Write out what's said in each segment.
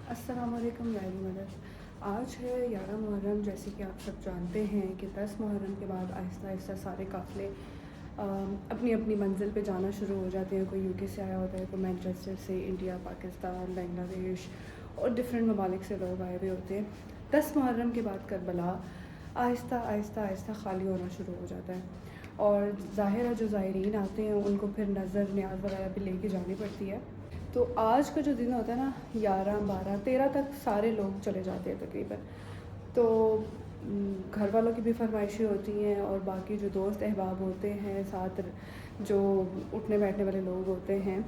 अस्सलामुअलैकुम यारी मदद। आज है 11 मुहर्रम। जैसे कि आप सब जानते हैं कि 10 मुहर्रम के बाद आहिस्ता आहिस्ता सारे काफ़िले अपनी अपनी मंजिल पे जाना शुरू हो जाते हैं। कोई यूके से आया होता है, कोई मैनचेस्टर से, इंडिया, पाकिस्तान, बांग्लादेश और डिफरेंट ममालिक से लोग आए हुए होते हैं। 10 मुहर्रम के बाद करबला आहिस्ता आहिस्ता आहिस्ता ख़ाली होना शुरू हो जाता है और ज़ाहिर है जो ज़ायरीन आते हैं उनको फिर नज़र न्याज वगैरह भी लेके जानी पड़ती है। तो आज का जो दिन होता है ना, 11, 12, 13 तक सारे लोग चले जाते हैं तकरीबन। तो घर वालों की भी फरमाइशें होती हैं और बाकी जो दोस्त अहबाब होते हैं, साथ जो उठने बैठने वाले लोग होते हैं,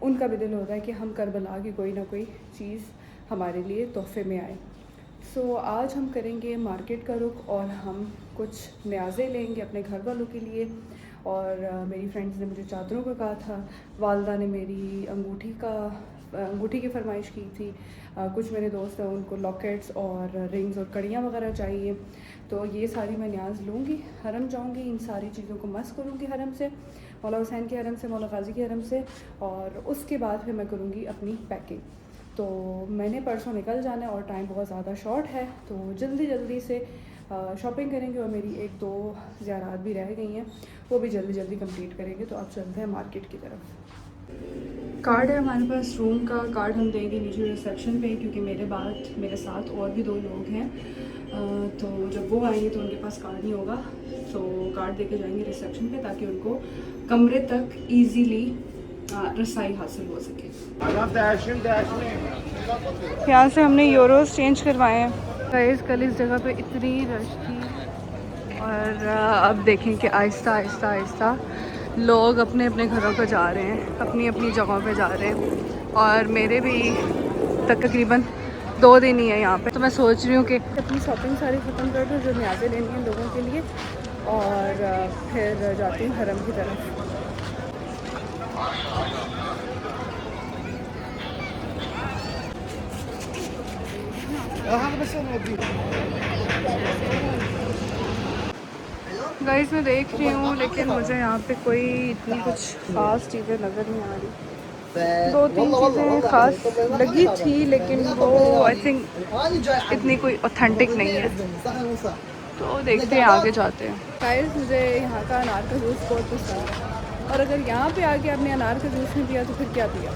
उनका भी दिल होता है कि हम करबला की कोई ना कोई चीज़ हमारे लिए तोहफे में आए। सो आज हम करेंगे मार्केट का रुख और हम कुछ न्याज़े लेंगे अपने घर वालों के लिए। और मेरी फ्रेंड्स ने मुझे चादरों का कहा था, वालदा ने मेरी अंगूठी की फरमाइश की थी। कुछ मेरे दोस्त हैं उनको लॉकेट्स और रिंग्स और कड़ियाँ वगैरह चाहिए। तो ये सारी मैं न्याज़ लूँगी, हरम जाऊँगी, इन सारी चीज़ों को मस करूँगी हरम से, मौला हुसैन के हरम से, मौला गाजी के हरम से। और उसके बाद फिर मैं करूँगी अपनी पैकिंग। तो मैंने परसों निकल जाना है और टाइम बहुत ज़्यादा शॉर्ट है, तो जल्दी जल्दी से शॉपिंग करेंगे। और मेरी 1-2 ज़ियारात भी रह गई हैं, वो भी जल्दी जल्दी कंप्लीट करेंगे। तो अब चलते हैं मार्केट की तरफ। कार्ड है हमारे पास रूम का। कार्ड हम देंगे नीचे रिसेप्शन पे, क्योंकि मेरे साथ और भी 2 लोग हैं। तो जब वो आएंगे तो उनके पास कार्ड नहीं होगा, तो कार्ड देके जाएंगे रिसेप्शन पे ताकि उनको कमरे तक ईज़िली रसाई हासिल हो सके। यहाँ से हमने यूरोस चेंज करवाए हैं। कल इस जगह पे इतनी रश थी और अब देखें कि आहिस्ता आहिस्ता आहिस्ता लोग अपने अपने घरों पर जा रहे हैं, अपनी अपनी जगहों पे जा रहे हैं। और मेरे भी तकरीबन 2 दिन ही है यहाँ पे, तो मैं सोच रही हूँ कि अपनी शॉपिंग सारी ख़त्म कर दूँ जो न्याज़ें लेनी हैं लोगों के लिए, और फिर जाती हूँ हरम की तरफ। गाइस मैं देख रही हूँ, लेकिन मुझे यहाँ पे कोई इतनी कुछ ख़ास चीज़ें नज़र नहीं आ रही। 2-3 चीज़ें ख़ास लगी थी, लेकिन वो आई थिंक इतनी कोई ऑथेंटिक नहीं है। तो देखते हैं, आगे जाते हैं। गाइस मुझे यहाँ का अनार का जूस बहुत पसंद है, और अगर यहाँ पे आके आपने अनार का जूस नहीं पिया तो फिर क्या पिया।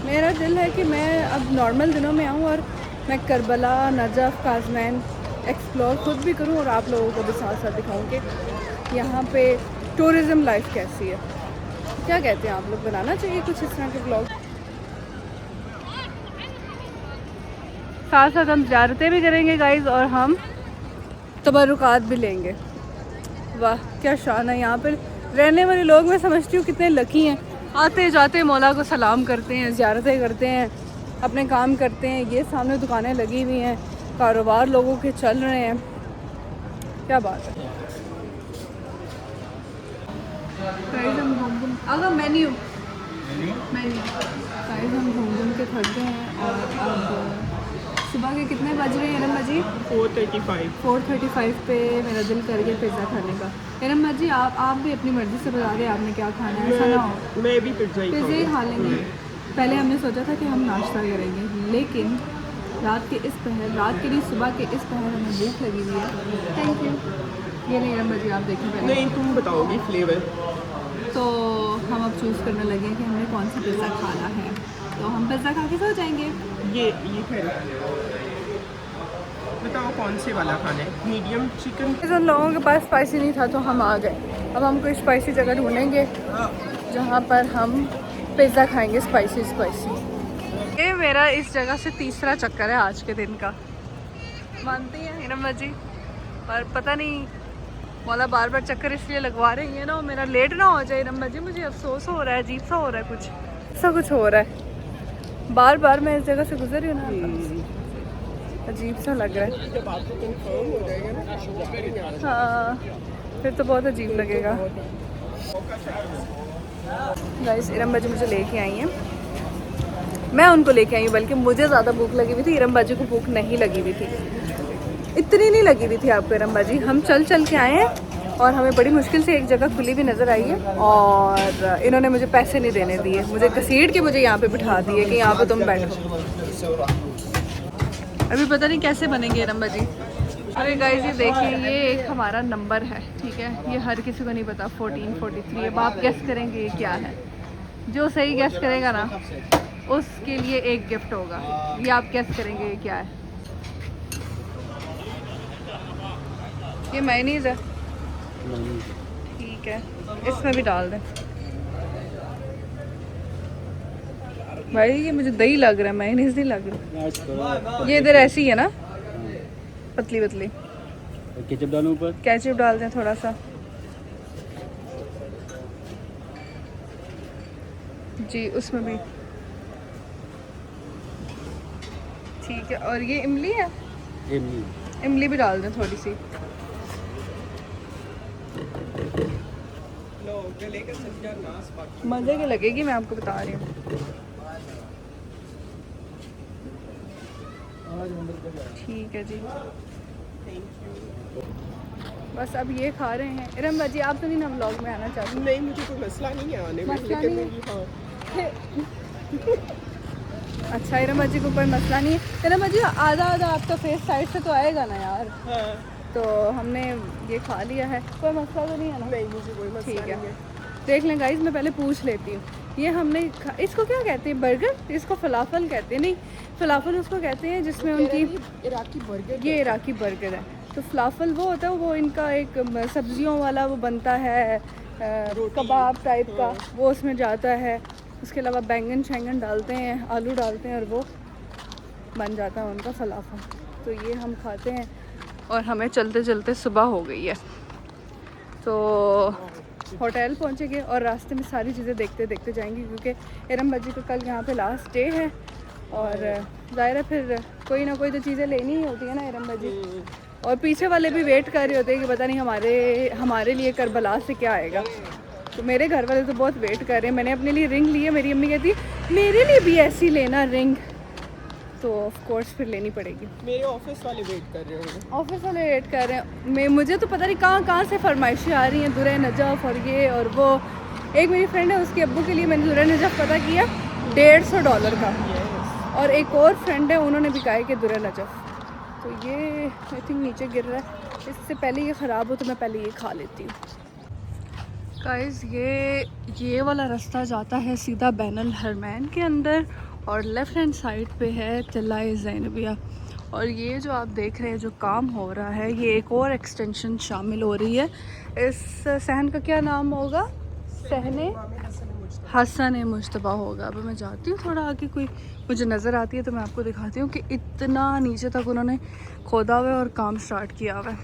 मेरा दिल है कि मैं अब नॉर्मल दिनों में आऊँ और मैं करबला, नजफ़, काज़मैन एक्सप्लोर खुद भी करूं और आप लोगों को भी साथ साथ दिखाऊं कि यहाँ पे टूरिज़म लाइफ कैसी है। क्या कहते हैं आप लोग, बनाना चाहिए कुछ इस तरह के ब्लॉग। साथ साथ हम ज़ियारतें भी करेंगे गाइस, और हम तबरुकात भी लेंगे। वाह क्या शान है यहाँ पर रहने वाले लोग। मैं समझती हूँ कितने लकी हैं, आते जाते मौला को सलाम करते हैं, ज़ियारतें करते हैं, अपने काम करते हैं। ये सामने दुकानें लगी हुई हैं, कारोबार लोगों के चल रहे हैं। क्या बात है। अगर मेन्यू हम घूम के थक गए हैं और अब सुबह के कितने बज रहे हैं इरम जी? 4:35 पे मेरा दिल कर गया पिज़्ज़ा खाने का। इरम जी आप भी अपनी मर्ज़ी से बता दें आपने क्या खाना है। ऐसा ना हो मैं भी पिज़्ज़ा ही खा लेंगे। पहले हमने सोचा था कि हम नाश्ता करेंगे, लेकिन रात के लिए सुबह के इस पहर हमें भूख लगी हुई है। Thank you. ये नहीं इरम जी आप देखें पहले। नहीं, तुम बताओगी फ्लेवर। तो हम अब चूज़ करने लगे कि हमें कौन सा पिज़्ज़ा खाना है, तो हम पिज़्ज़ा खा के सो जाएंगे। ये खैर बताओ कौन से वाला खाना है? Medium chicken. उन लोगों के पास स्पाइसी नहीं था तो हम आ गए। अब हम कोई स्पाइसी जगह ढूंढेंगे जहाँ पर हम पिज़्ज़ा खाएंगे स्पाइसी। ये मेरा इस जगह से तीसरा चक्कर है आज के दिन का, मानती हैं इरम जी? और पता नहीं मौला बार बार चक्कर इसलिए लगवा रही है ना, मेरा लेट ना हो जाए इरम जी। मुझे अफसोस हो रहा है, अजीब सा हो रहा है, कुछ हो रहा है। बार बार मैं इस जगह से गुजर रही हूँ ना, अजीब सा लग रहा है। जब आपको कंफर्म हो जाएगा ना, हाँ फिर तो बहुत अजीब लगेगा। गाइस इरम जी मुझे लेके आई हैं, मैं उनको लेके आई हूँ, बल्कि मुझे ज़्यादा भूख लगी हुई थी, इरम बाजी को भूख नहीं लगी हुई थी। इतनी नहीं लगी हुई थी आपको इरम बाजी। हम चल के आए हैं और हमें बड़ी मुश्किल से एक जगह खुली भी नज़र आई है और इन्होंने मुझे पैसे नहीं देने दिए, मुझे घसीट के मुझे यहाँ पे बिठा दिए कि यहाँ पे तुम बैठो। अभी पता नहीं कैसे बनेंगे रंबा जी। अरे गाइस ये देखिए, ये एक हमारा नंबर है, ठीक है, ये हर किसी को नहीं पता 1443। अब आप गेस करेंगे ये क्या है। जो सही गेस करेगा ना उसके लिए एक गिफ्ट होगा। ये आप गेस करेंगे ये क्या है। ये मेयोनीज है, ठीक है, इसमें भी डाल दें। भाई ये मुझे दही लग रहा है, मेयोनीज नहीं लग रहा। ये इधर ऐसी है ना, पतली पतली। केचप डालूं ऊपर? केचप डाल दें थोड़ा सा जी, उसमें भी ठीक है। और ये इमली है, इमली भी डाल दें थोड़ी सी। मज़े की लगेगी, मैं आपको बता रही हूँ। ठीक है जी, बस अब ये खा रहे हैं। इरम बाजी आप तो नहीं ना व्लॉग में आना चाहती? नहीं, मुझे कोई मसला नहीं है आने में, लेकिन मेरी अच्छा, इरम बाजी को कोई मसला नहीं है। इरम बाजी आधा आधा आपका फेस साइड से तो आएगा ना यार। तो हमने ये खा लिया है, कोई मसला तो नहीं है ना? नहीं, मुझे कोई मसला ठीक नहीं है। है। देख लें गाइस, मैं पहले पूछ लेती हूँ। ये हमने इसको क्या कहते हैं? बर्गर? इसको फलाफल कहते हैं? नहीं, फलाफल उसको कहते हैं जिसमें उनकी इराकी बर्गर। ये इराकी बर्गर है। तो फलाफल वो होता है, वो इनका एक सब्जियों वाला वो बनता है, कबाब टाइप का, वो उसमें जाता है। उसके अलावा बैंगन शैंगन डालते हैं, आलू डालते हैं और वो बन जाता है उनका फलाफल। तो ये हम खाते हैं और हमें चलते चलते सुबह हो गई है, तो होटल पहुँचेंगे और रास्ते में सारी चीज़ें देखते देखते जाएंगे, क्योंकि इरम बाजी को कल यहाँ पे लास्ट डे है और ज़ाहिर है फिर कोई ना कोई तो चीज़ें लेनी ही होती है ना इरम बाजी। और पीछे वाले भी वेट कर रहे होते हैं कि पता नहीं हमारे लिए करबला से क्या आएगा। तो मेरे घर वाले तो बहुत वेट कर रहे हैं। मैंने अपने लिए रिंग ली है, मेरी अम्मी कहती है मेरे लिए भी ऐसी लेना रिंग, तो ऑफ कोर्स फिर लेनी पड़ेगी। मेरे ऑफिस वाले वेट कर रहे होंगे। ऑफिस वाले वेट कर रहे हैं। मुझे तो पता नहीं कहाँ से फरमाइशें आ रही हैं, दुरे नजफ़ और ये और वो। एक मेरी फ्रेंड है, उसके अब्बू के लिए मैंने दुरे नजफ़ पता किया $150 का, और एक और फ्रेंड है उन्होंने भी कहा है कि दुरे नजफ़। तो ये आई थिंक नीचे गिर रहा है, इससे पहले ये ख़राब हो तो मैं पहले ये खा लेती हूँ। गाइस ये वाला रास्ता जाता है सीधा बैनुल हरमैन के अंदर और लेफ़्ट हैंड साइड पे है टिल्ला-ए ज़ैनबिया। और ये जो आप देख रहे हैं जो काम हो रहा है, ये एक और एक्सटेंशन शामिल हो रही है। इस सहन का क्या नाम होगा? सहने हसन मुश्तबा होगा। अब मैं जाती हूँ थोड़ा आगे, कोई मुझे नज़र आती है तो मैं आपको दिखाती हूँ कि इतना नीचे तक उन्होंने खोदा हुआ है और काम स्टार्ट किया हुआ है।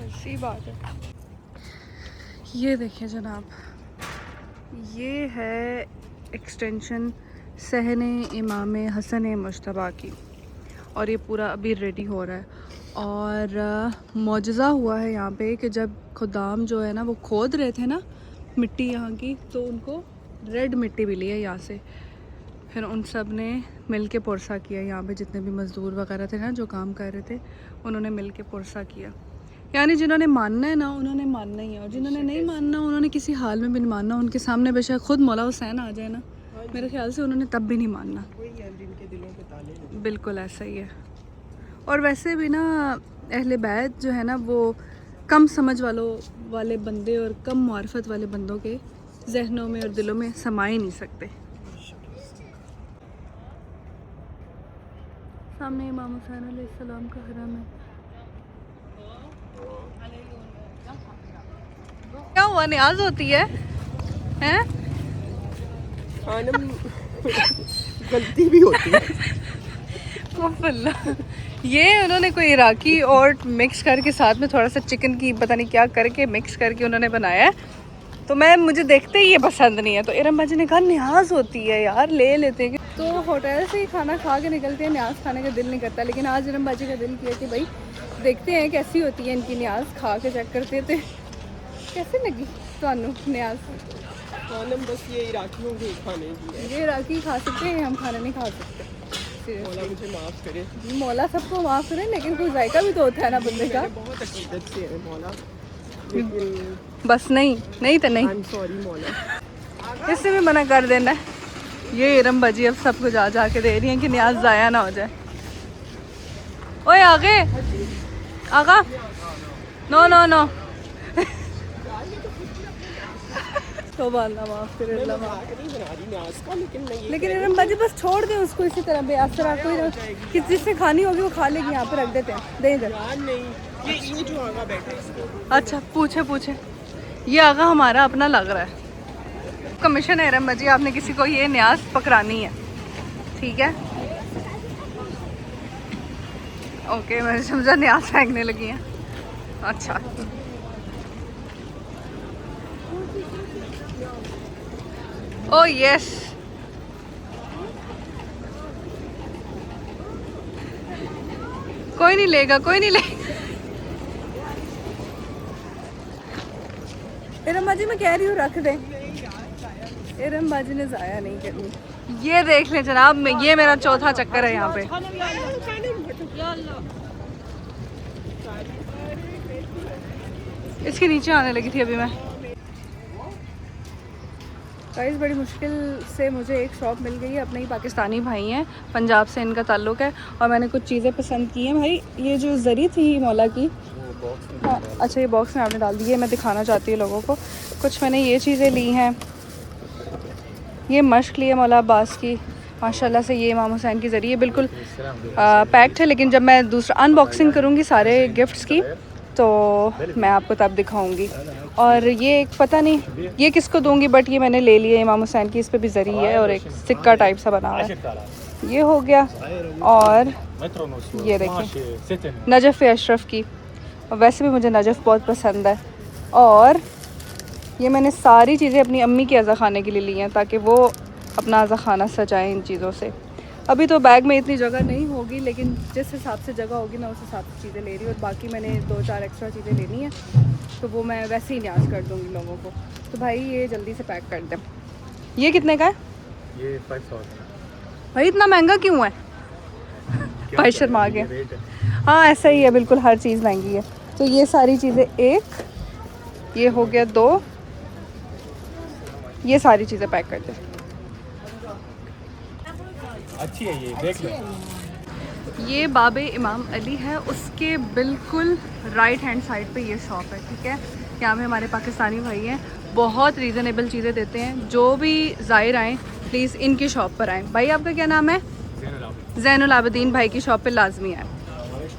ऐसी बात है। ये देखिए जनाब, ये है एक्सटेंशन सहने इमाम हसन मुश्तबा की, और ये पूरा अभी रेडी हो रहा है। और मौजज़ा हुआ है यहाँ पे कि जब खुदाम जो है ना वो खोद रहे थे ना मिट्टी यहाँ की, तो उनको रेड मिट्टी मिली है यहाँ से। फिर उन सब ने मिल के पुरसा किया, यहाँ पे जितने भी मज़दूर वगैरह थे ना जो काम कर रहे थे, उन्होंने मिल के पुरसा किया। यानी जिन्होंने मानना है ना उन्होंने मानना ही है, और जिन्होंने नहीं मानना उन्होंने किसी हाल में भी नहीं मानना। उनके सामने बेशक खुद मौला हुसैन आ जाए ना, मेरे ख्याल से उन्होंने तब भी नहीं मानना। जिनके दिलों पे ताले बिल्कुल ऐसा ही है। और वैसे भी ना अहले बैत जो है ना वो कम समझ वाले बंदे और कम मार्फत वाले बंदों के जहनों में और दिलों में समा ही नहीं सकते। सामने इमाम हुसैन अलैहिस्सलाम का हरम है। क्या हुआ, न्याज होती है हैं? खानम गलती भी होती है। ये उन्होंने कोई इराकी और मिक्स करके साथ में थोड़ा सा चिकन की पता नहीं क्या करके मिक्स करके उन्होंने बनाया है, तो मुझे देखते ही ये पसंद नहीं है। तो इरम बाजी ने कहा न्याज होती है यार, ले लेते हैं। तो होटल से ही खाना खा के निकलते हैं, न्याज खाने का दिल नहीं करता। लेकिन आज इरम बाजी का दिल किया कि भाई देखते हैं कैसी होती है इनकी न्याज, खा के चेक करते थे। कैसे लगी ਤੁਹਾਨੂੰ न्याज? खानम बस ये इराकियों के खाने की है। ये इराकी खा सकते हैं, हम खाना नहीं खा सकते। मौला मुझे माफ़ करे। मौला सबको माफ़ करे, लेकिन कोई जायका भी तो होता है ना बंदे का। बहुत अकीदत से है मौला, लेकिन बस नहीं तो नहीं, आई एम सॉरी मौला। इससे भी मना कर देना है। ये इरम बाजी अब सबको जा के दे रही हैं कि न्याज ज़ाया ना हो जाए। ओए आगे आगा, नो नो नो। तो अल्लाह माफ़ करे, अल्लाह माफ़। नहीं बना रही न्याज का, लेकिन मैं ये लेकिन इरम बाजी बस छोड़ दें उसको इसी तरह बेअसर। कोई कि जिससे खानी होगी वो खा लेगी, यहाँ पे रख देते हैं, दे इधर। यार नहीं, ये जो आगा बैठा है इसको। अच्छा पूछे, ये आगा हमारा अपना लग रहा है। कमीशन है इरम बाजी, आपने किसी को ये न्याज पकड़ानी है, ठीक है? ओके, मैंने समझा न्याज फेंकने लगी हैं। अच्छा ओ यस, कोई नहीं लेगा, कोई नहीं लेगा। इरम बाजी मैं कह रही हूँ रख दें, इरम बाजी ने ज़ाया नहीं करनी। ये देख लें जनाब, ये मेरा चौथा चक्कर है यहाँ पे। इसके नीचे आने लगी थी अभी मैं। गाइस बड़ी मुश्किल से मुझे एक शॉप मिल गई है, अपने ही पाकिस्तानी भाई हैं, पंजाब से इनका ताल्लुक़ है, और मैंने कुछ चीज़ें पसंद की हैं। भाई ये जो ज़री थी मौला की, हाँ अच्छा ये बॉक्स में आपने डाल दी है, मैं दिखाना चाहती हूँ लोगों को। कुछ मैंने ये चीज़ें ली हैं, ये मश्क ली है मौला अब्बास की, माशाल्लाह से। ये इमाम हुसैन की ज़रिए बिल्कुल पैक्ड है, लेकिन जब मैं दूसरा अनबॉक्सिंग करूँगी सारे गिफ्ट्स की तो मैं आपको तब दिखाऊंगी। और ये एक पता नहीं ये किसको दूंगी, बट ये मैंने ले लिया इमाम हुसैन की, इस पे भी ज़री है और एक सिक्का टाइप सा बना हुआ है। ये हो गया, और ये देखिए नजफ़ अशरफ की, वैसे भी मुझे नजफ़ बहुत पसंद है। और ये मैंने सारी चीज़ें अपनी अम्मी के अज़ा खाने के लिए ली हैं, ताकि वो अपना अज़ा खाना सजाएँ इन चीज़ों से। अभी तो बैग में इतनी जगह नहीं होगी, लेकिन जिस हिसाब से जगह होगी मैं उस हिसाब से चीज़ें ले रही हूँ, और बाकी मैंने 2-4 एक्स्ट्रा चीज़ें लेनी हैं, तो वो मैं वैसे ही न्याज कर दूँगी लोगों को। तो भाई ये जल्दी से पैक कर दें। ये कितने का है? ये 500। भाई इतना महंगा क्यों है? भाई शर्मा गया। हाँ ऐसा ही है, बिल्कुल हर चीज़ महंगी है। तो ये सारी चीज़ें एक, ये हो गया 2, ये सारी चीज़ें पैक कर दें। अच्छी है ये, देख लो। ये बाबे इमाम अली है, उसके बिल्कुल राइट हैंड साइड पे ये शॉप है, ठीक है? यहाँ पे हमारे पाकिस्तानी भाई हैं, बहुत रीज़नेबल चीज़ें देते हैं। जो भी ज़ाहिर आएँ प्लीज़ इनकी शॉप पर आएँ। भाई आपका क्या नाम है? ज़ैनुल आबिदीन भाई की शॉप पे लाजमी आए।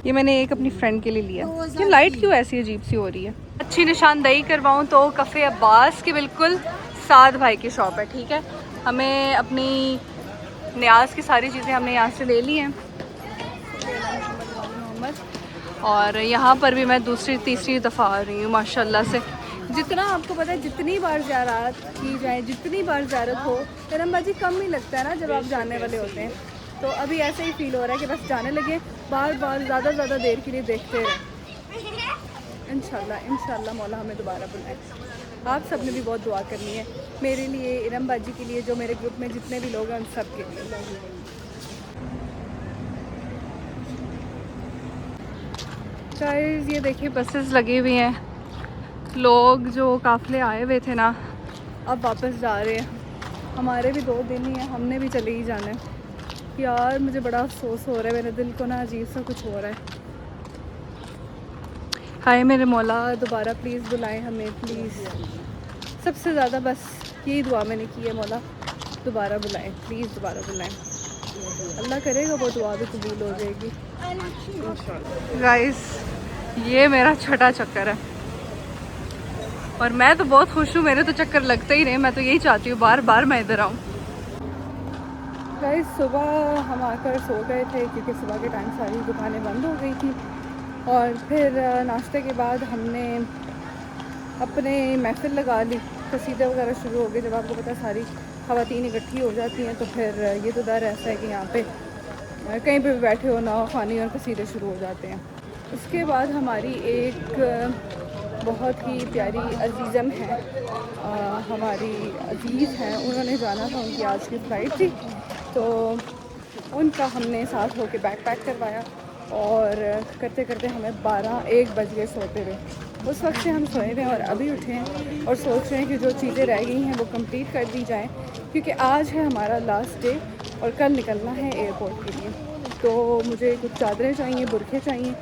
ये मैंने एक अपनी फ्रेंड के लिए लिया। ये लाइट क्यों ऐसी अजीब सी हो रही है? अच्छी निशानदेही करवाऊँ तो कफ़े अब्बास के बिल्कुल साथ भाई की शॉप है, ठीक है? हमें अपनी न्याज की सारी चीज़ें हमने यहाँ से ले ली हैं, और यहाँ पर भी मैं दूसरी तीसरी दफ़ा आ रही हूँ माशाल्लाह से। जितना आपको पता है, जितनी बार ज़ियारत की जाए, जितनी बार ज़ियारत हो, इरम बाजी कम ही लगता है ना जब आप जाने वाले होते हैं। तो अभी ऐसे ही फील हो रहा है कि बस जाने लगे, बार बार ज़्यादा देर के लिए देखते रहे। इंशाल्लाह मौला हमें दोबारा बुलाए। आप सब ने भी बहुत दुआ करनी है मेरे लिए, इरम बाजी के लिए, जो मेरे ग्रुप में जितने भी लोग हैं उन सब के लिए। गाइस ये देखिए बसेस लगी हुई हैं, लोग जो काफ़िले आए हुए थे ना अब वापस जा रहे हैं। हमारे भी 2 दिन ही हैं, हमने भी चले ही जाना है। यार मुझे बड़ा अफसोस हो रहा है, मेरे दिल को ना अजीब सा कुछ हो रहा है। हाय मेरे मौला दोबारा प्लीज़ बुलाएं हमें, प्लीज़। सबसे ज़्यादा बस यही दुआ मैंने की है, मौला दोबारा बुलाएं, प्लीज़ दोबारा बुलाएं। अल्लाह करेगा वो दुआ भी कबूल हो जाएगी। गाइस ये मेरा छठा चक्कर है, और मैं तो बहुत खुश हूँ, मेरे तो चक्कर लगते ही रहे। मैं तो यही चाहती हूँ बार बार मैं इधर आऊँ। गाइस सुबह हम आकर सो गए थे, क्योंकि सुबह के टाइम सारी दुकानें बंद हो गई थी, और फिर नाश्ते के बाद हमने अपने महफिल लगा ली, कसीदे वगैरह शुरू हो गए। जब आपको पता है सारी ख़वातीन इकट्ठी हो जाती हैं तो फिर ये तो डर ऐसा है कि यहाँ पे कहीं पे भी बैठे हो ना, ख़वानी और कसीदे शुरू हो जाते हैं। उसके बाद हमारी एक बहुत ही प्यारी अजीज़म है, हमारी अजीज़ हैं, उन्होंने जाना था, उनकी आज की फ़्लाइट थी, तो उनका हमने साथ होके बैग पैक करवाया और करते करते हमें 12-1 बज गए सोते हुए। उस वक्त से हम सोए हुए और अभी उठे हैं और सोच रहे हैं कि जो चीज़ें रह गई हैं वो कंप्लीट कर दी जाएं, क्योंकि आज है हमारा लास्ट डे और कल निकलना है एयरपोर्ट के लिए। तो मुझे कुछ चादरें चाहिए, बुरखे चाहिए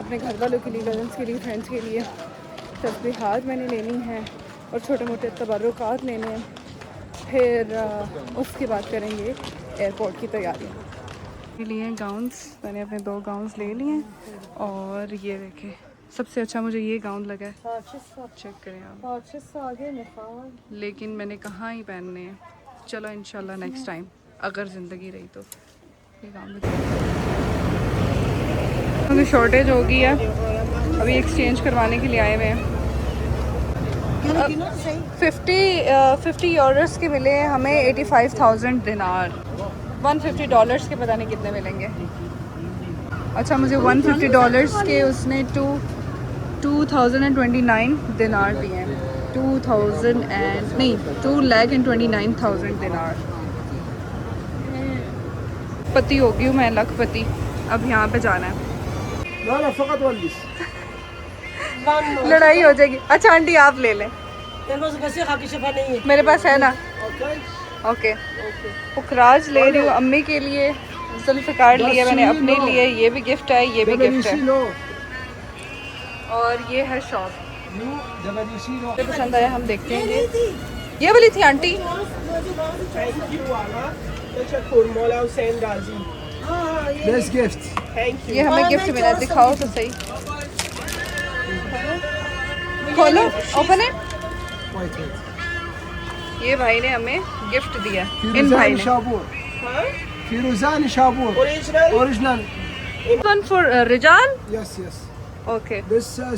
अपने घर वालों के लिए, कज़न्स के लिए, फ्रेंड्स के लिए, तस्बीहात मैंने लेनी हैं और छोटे मोटे तबर्रुकात लेने हैं। फिर उसके बाद करेंगे एयरपोर्ट की तैयारियाँ के लिए। गाउन्स मैंने अपने 2 गाउन्स ले लिए हैं और ये देखें सबसे अच्छा मुझे ये गाउन लगा है, चेक करें आप। लेकिन मैंने कहाँ ही पहनने हैं, चलो इंशाल्लाह नेक्स्ट टाइम अगर ज़िंदगी रही तो ये गाउन क्योंकि शॉर्टेज हो गई है। अभी एक्सचेंज करवाने के लिए आए हुए हैं। 50 यूरोस के मिले हैं हमें 85,000 दिनार। $150 के पता नहीं कितने मिलेंगे। अच्छा मुझे $150 के उसने 2029 दिनार दिए हैं। 2,29,000 दिनार। पति हो गई हूँ मैं, लखपति। अब यहाँ पे जाना है। लड़ाई हो जाएगी। अच्छा आंटी आप ले लें, मेरे पास है ना। ओके पुखराज ले रही हूँ अम्मी के लिए, जुल्फ़िकार लिए मैंने अपने लिए। ये भी गिफ्ट है, ये भी गिफ्ट है। और ये है शॉप, मुझे पसंद आया, हम देखते हैं। ये वाली थी आंटी। ये हमें गिफ्ट मिला, दिखाओ तो सही। खोलो, ओपन है। ये भाई ने हमें गिफ्ट दिया। इन भाई ने फिरोजान शाबूर original one for Rijal. Yes yes okay this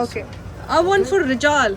okay one for Rijal.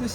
this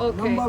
okay number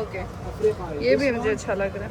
okay अफ्रीकाई ये भी मुझे अच्छा लग रहा है।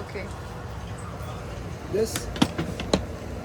ओके this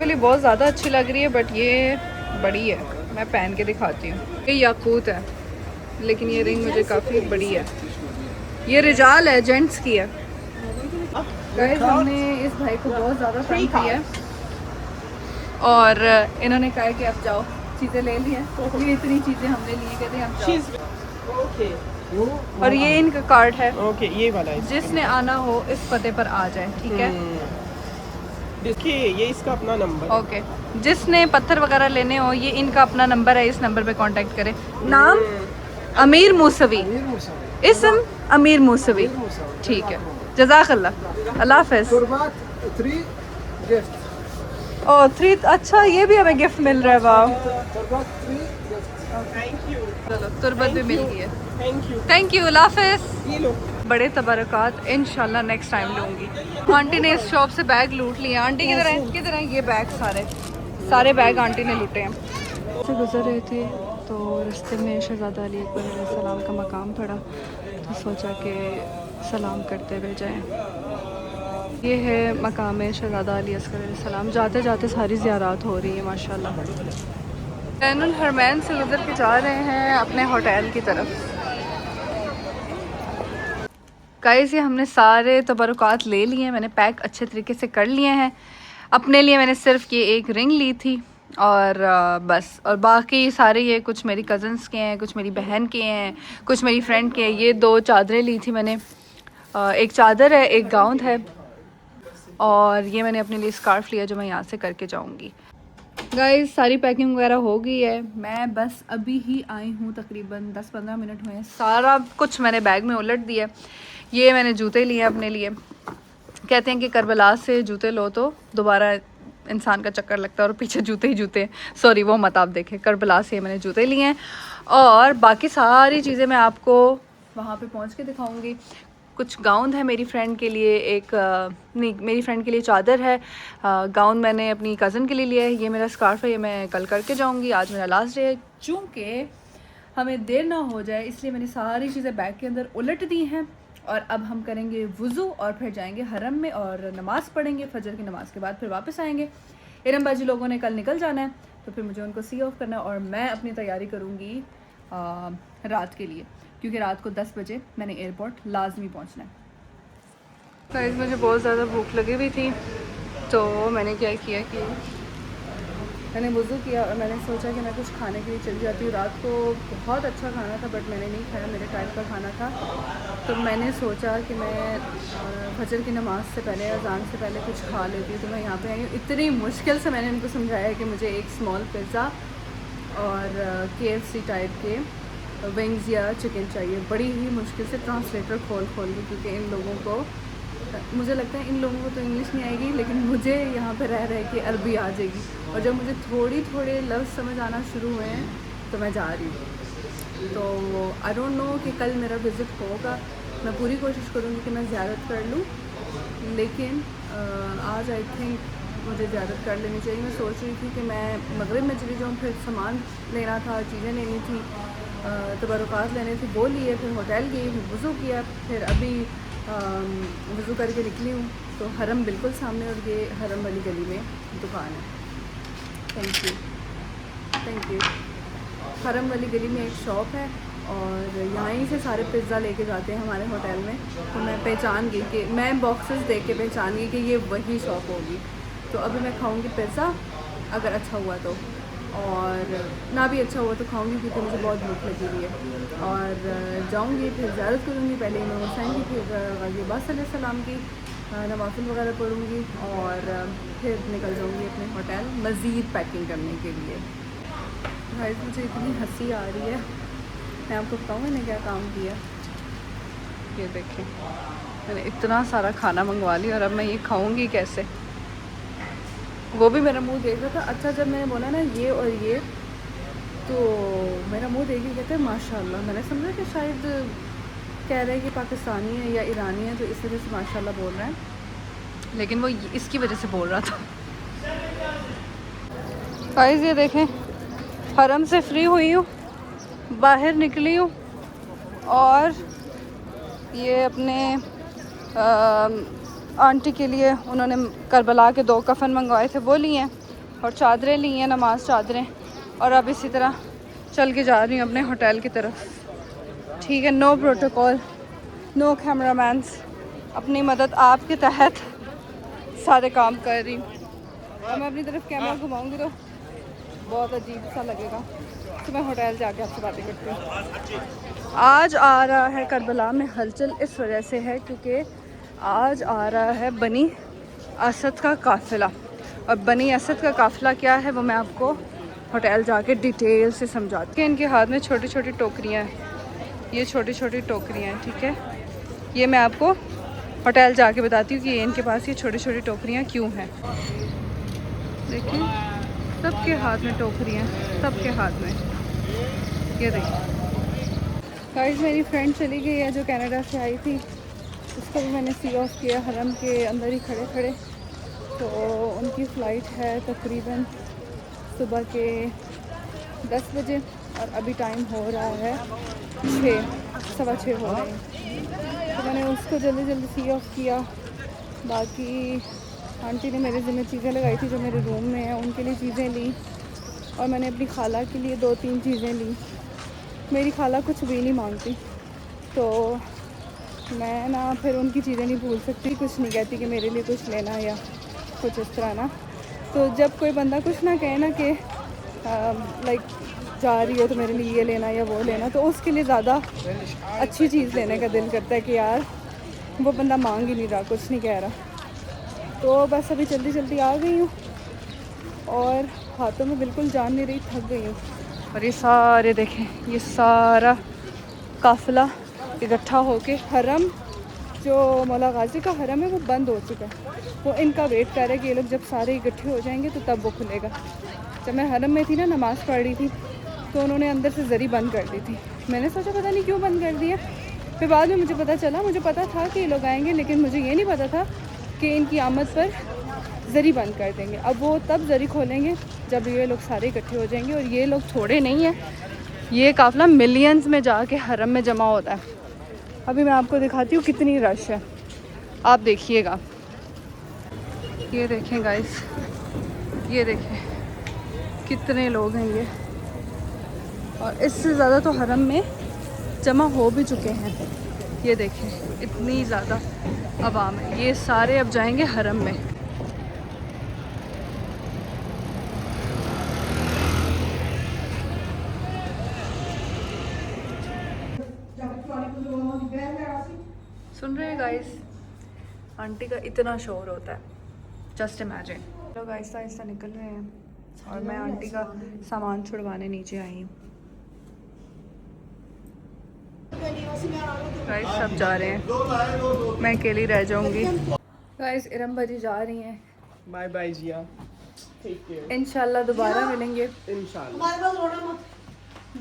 पहले बहुत ज़्यादा अच्छी लग रही है बट ये बड़ी है। मैं पहन के दिखाती हूँ। ये याकूत है लेकिन ये रिंग मुझे काफ़ी बड़ी है। ये रिजाल है, जेंट्स की है। गाइस हमने इस भाई को बहुत ज़्यादा तंग किया है और इन्होंने कहा कि अब जाओ, चीज़ें ले ली हैं। ये इतनी चीज़ें हमने ली, कहते हैं अब जाओ। ओके और ये इनका कार्ड है, ओके ये वाला है। जिसने आना हो इस पते पर आ जाए, ठीक है। देखिए ये इसका अपना नंबर। ओके जिसने पत्थर वगैरह लेने हो ये इनका अपना नंबर है, इस नंबर पे कांटेक्ट करें। नाम अमीर मूसवी, इस्म अमीर मूसवी, ठीक है। जज़ाकल्लाह, अल्लाह हाफ़िज़। तुरबात 3 गिफ्ट और 3 अच्छा ये भी हमें गिफ्ट मिल रहा है। वाह तुरबात 3 गिफ्ट थैंक यू चलो तुरबत भी मिल गई है। Thank you. थैंक यू, अल्लाह हाफ़िज़। ये लो बड़े तबरकात इंशाल्लाह नेक्स्ट टाइम लूँगी। आंटी ने इस शॉप से बैग लूट लिए। आंटी किधर है, किधर है ये बैग? सारे बैग आंटी ने लूटे हैं। से गुजर रहे थे तो रास्ते में शहज़ादा अली अकबर अलैहिस्सलाम का मकाम पड़ा तो सोचा कि सलाम करते हुए जाएं। ये है मकाम शहज़ादा अली अस्कर अलैहिस्सलाम। जाते जाते सारी ज़ियारात हो रही है माशाल्लाह। बैनुल हरमैन से गुजर के जा रहे हैं अपने होटल की तरफ। गाइस ये हमने सारे तबरुकात ले लिए हैं, मैंने पैक अच्छे तरीके से कर लिए हैं। अपने लिए मैंने सिर्फ ये एक रिंग ली थी और बस, और बाकी सारे ये कुछ मेरी कज़न्स के हैं, कुछ मेरी बहन के हैं, कुछ मेरी फ्रेंड के हैं। ये 2 चादरें ली थी मैंने, एक चादर है, एक गाउन है और ये मैंने अपने लिए स्कार्फ लिया जो मैं यहाँ से करके जाऊँगी। गाइस सारी पैकिंग वगैरह हो गई है, मैं बस अभी ही आई हूँ, तकरीबन 10-15 मिनट हुए हैं। सारा कुछ मैंने बैग में उलट दिया। ये मैंने जूते लिए अपने लिए। कहते हैं कि करबला से जूते लो तो दोबारा इंसान का चक्कर लगता है और पीछे जूते ही जूते। सॉरी वो मत आप देखें, करबला से मैंने जूते लिए हैं और बाकी सारी चीज़ें मैं आपको वहाँ पे पहुँच के दिखाऊँगी। कुछ गाउन है मेरी फ्रेंड के लिए, एक नहीं मेरी फ्रेंड के लिए चादर है, गाउन मैंने अपनी कज़न के लिए लिया है। ये मेरा स्कार्फ है, ये मैं कल करके जाऊँगी। आज मेरा लास्ट डे है। चूँकि हमें देर ना हो जाए इसलिए मैंने सारी चीज़ें बैग के अंदर उलट दी हैं और अब हम करेंगे वज़ू और फिर जाएंगे हरम में और नमाज़ पढ़ेंगे। फजर की नमाज़ के बाद फिर वापस आएंगे। इरम बाजी लोगों ने कल निकल जाना है, तो फिर मुझे उनको सी ऑफ करना है और मैं अपनी तैयारी करूँगी रात के लिए, क्योंकि रात को 10 बजे मैंने एयरपोर्ट लाजमी पहुँचना है। गाइस मुझे बहुत ज़्यादा भूख लगी हुई थी, तो मैंने क्या किया कि मैंने वज़ू किया और मैंने सोचा कि मैं कुछ खाने के लिए चली जाती हूँ। रात को बहुत अच्छा खाना था बट मैंने नहीं खाया, मेरे टाइप का खाना था। तो मैंने सोचा कि मैं फजर की नमाज़ से पहले, अज़ान से पहले कुछ खा लेती हूँ। तो मैं यहाँ पे आई हूँ। इतनी मुश्किल से मैंने उनको समझाया कि मुझे एक स्मॉल पिज़्ज़ा और KFC टाइप के विंग्स या चिकन चाहिए। बड़ी ही मुश्किल से ट्रांसलेटर खोल के, क्योंकि इन लोगों को, मुझे लगता है इन लोगों को तो इंग्लिश नहीं आएगी, लेकिन मुझे यहाँ पे रह के अरबी आ जाएगी। और जब मुझे थोड़े लफ्ज़ समझ आना शुरू हुए हैं तो मैं जा रही हूँ। तो आई डोंट नो कि कल मेरा विज़िट होगा। मैं पूरी कोशिश करूँगी कि मैं ज़ियारत कर लूँ, लेकिन आज आई थिंक मुझे ज़ियारत कर लेनी चाहिए। मैं सोच रही थी कि मैं मगरिब में चली जाऊँ, फिर सामान लेना था, चीज़ें लेनी थी, तबरुकात लेने थे, वो लिए, फिर होटल गई, फिर वज़ू किया, फिर अभी वज़ू करके निकली हूँ। तो हरम बिल्कुल सामने, और ये हरम वाली गली में दुकान है। Thank you. हरम वाली गली में एक शॉप है और यहीं से सारे पिज़्ज़ा लेके जाते हैं हमारे होटल में। तो मैं पहचान गई कि मैं बॉक्सेस देख के पहचान गई कि ये वही शॉप होगी। तो अभी मैं खाऊंगी पिज़्ज़ा, अगर अच्छा हुआ तो, और ना भी अच्छा हुआ तो खाऊंगी, क्योंकि मुझे बहुत भूख लगी हुई है। और जाऊंगी, फिर ज़ियारत करूंगी, पहले इमाम हुसैन की, फिर गाज़ी अब्बास अलैहिस्सलाम की नवाफिल वगैरह पढ़ूंगी, और फिर निकल जाऊंगी अपने होटल मज़ीद पैकिंग करने के लिए। भाई मुझे इतनी हंसी आ रही है, मैं आपको बताऊँ मैंने क्या काम किया। ये देखें, मैंने इतना सारा खाना मंगवा लिया और अब मैं ये खाऊंगी कैसे। वो भी मेरा मुंह देख रहा था। अच्छा, जब मैंने बोला ना ये और ये, तो मेरा मुंह देख के कहते हैं माशाल्लाह। मैंने समझा कि शायद कह रहे हैं कि पाकिस्तानी है या ईरानी है, तो इस वजह से माशाल्लाह बोल रहे हैं, लेकिन वो इसकी वजह से बोल रहा था। गाइस ये देखें, हरम से फ्री हुई हूँ, बाहर निकली हूँ, और ये अपने आंटी के लिए उन्होंने करबला के 2 कफ़न मंगवाए थे, वो लिए हैं, और चादरें ली हैं, नमाज चादरें। और अब इसी तरह चल के जा रही हूँ अपने होटल की तरफ। ठीक है, नो प्रोटोकॉल, नो कैमरामैन्स, अपनी मदद आपके तहत सारे काम कर रही हूँ। और मैं अपनी तरफ कैमरा घुमाऊँगी तो बहुत अजीब सा लगेगा। तो मैं होटल जाके आपसे बातें करती हूँ। आज आ रहा है करबला में हलचल, इस वजह से है क्योंकि आज आ रहा है बनी असद का काफ़िला। और बनी असद का काफ़िला क्या है वो मैं आपको होटल जाके डिटेल से समझाती हूँ। इनके हाथ में छोटी छोटी टोकरियाँ हैं, ये छोटी छोटी टोकरियाँ हैं, ठीक है। ये मैं आपको होटल जाके बताती हूँ कि इनके पास ये छोटी छोटी टोकरियाँ क्यों हैं। देखिए, सबके हाथ में टोकरियाँ, सबके हाथ में। ये देखिए गाइस, मेरी फ्रेंड चली गई है जो कनाडा से आई थी, उसको भी मैंने सी ऑफ किया हरम के अंदर ही खड़े खड़े। तो उनकी फ़्लाइट है तकरीबन सुबह के 10 बजे, और अभी टाइम हो रहा है 6, 6:15 हो रहे हैं। तो मैंने उसको जल्दी जल्दी सी ऑफ किया। बाकी आंटी ने मेरे ज़िम्मे चीज़ें लगाई थी जो मेरे रूम में है, उनके लिए चीज़ें ली, और मैंने अपनी खाला के लिए 2-3 चीज़ें ली। मेरी खाला कुछ भी नहीं मांगती, तो मैं ना फिर उनकी चीज़ें नहीं भूल सकती, कुछ नहीं कहती कि मेरे लिए कुछ लेना या कुछ इस तरह ना। तो जब कोई बंदा कुछ ना कहे ना कि लाइक जा रही हो तो मेरे लिए ये लेना या वो लेना, तो उसके लिए ज़्यादा अच्छी चीज़ लेने का दिल करता है कि यार वो बंदा मांग ही नहीं रहा, कुछ नहीं कह रहा। तो बस अभी जल्दी जल्दी आ गई हूँ और हाथों में बिल्कुल जान नहीं रही, थक गई हूँ। और ये सारे देखें, ये सारा काफ़िला इकट्ठा होके हरम, जो मौला गाजी का हरम है वो बंद हो चुका है। वो इनका वेट कर रहा है कि ये लोग जब सारे इकट्ठे हो जाएंगे तो तब वो खुलेगा। जब मैं हरम में थी ना, नमाज़ पढ़ रही थी, तो उन्होंने अंदर से ज़री बंद कर दी थी। मैंने सोचा पता नहीं क्यों बंद कर दिया, फिर बाद में मुझे पता चला। मुझे पता था कि ये लोग आएंगे, लेकिन मुझे ये नहीं पता था कि इनकी आमद पर ज़री बंद कर देंगे। अब वो तब ज़री खोलेंगे जब ये लोग सारे इकट्ठे हो जाएंगे। और ये लोग थोड़े नहीं हैं, ये काफ़िला मिलियंस में जाके हरम में जमा होता है। अभी मैं आपको दिखाती हूँ कितनी रश है, आप देखिएगा। ये देखें गाइस, ये देखें कितने लोग हैं ये, और इससे ज़्यादा तो हरम में जमा हो भी चुके हैं। ये देखें इतनी ज़्यादा आवाम है। ये सारे अब जाएंगे हरम में। सुन रहे हैं गाइस, आंटी का इतना शोर होता है, जस्ट इमेजिन। लोग आहिस्ता आहिस्ता निकल रहे हैं और मैं आंटी का सामान छुड़वाने नीचे आई हूँ। गाइस सब जा रहे हैं, मैं अकेली रह जाऊंगी। गाइस इरम बजी जा रही हैं। बाय बाय जिया, टेक केयर, इंशाल्लाह दोबारा मिलेंगे। इंशाल्लाह।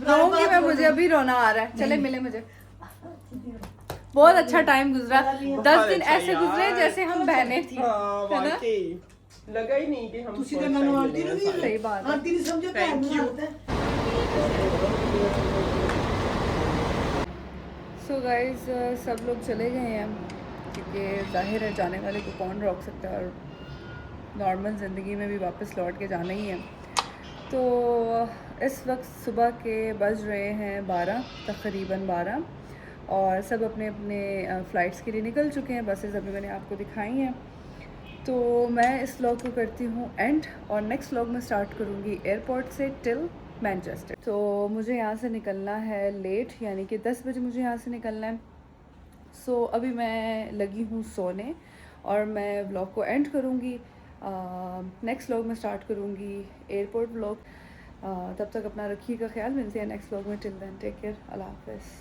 रोऊंगी मैं, मुझे अभी रोना आ रहा है। चले मिले मुझे, बहुत अच्छा टाइम गुजरा। 10 दिन ऐसे गुजरे जैसे हम बहनें थी, हाँ, है ना? वाकई लगा ही नहीं कि हम तुसी first ते मैनू time आंटी मिले नूं हैं भी सारे। सही बात है। आंटी ने समझो Thank भैन you. होता है। सो गाइस सब लोग चले गए हैं, क्योंकि जाहिर है जाने वाले को कौन रोक सकता है, और नॉर्मल ज़िंदगी में भी वापस लौट के जाना ही है। तो इस वक्त सुबह के बज रहे हैं 12, तकरीबन 12, और सब अपने अपने फ़्लाइट्स के लिए निकल चुके हैं। बसेस अभी मैंने आपको दिखाई हैं। तो मैं इस व्लॉग को करती हूँ एंड, और नेक्स्ट व्लॉग में स्टार्ट करूँगी एयरपोर्ट से टिल मैनचेस्टर। तो मुझे यहाँ से निकलना है लेट, यानी कि 10 बजे मुझे यहाँ से निकलना है। सो अभी मैं लगी हूँ सोने, और मैं व्लॉग को एंड करूँगी। नेक्स्ट व्लॉग में स्टार्ट करूँगी एयरपोर्ट व्लॉग। तब तक अपना रखिएगा ख्याल। मिलते हैं नेक्स्ट व्लॉग में। टिल देन टेक केयर, अल्लाह हाफ़िज़।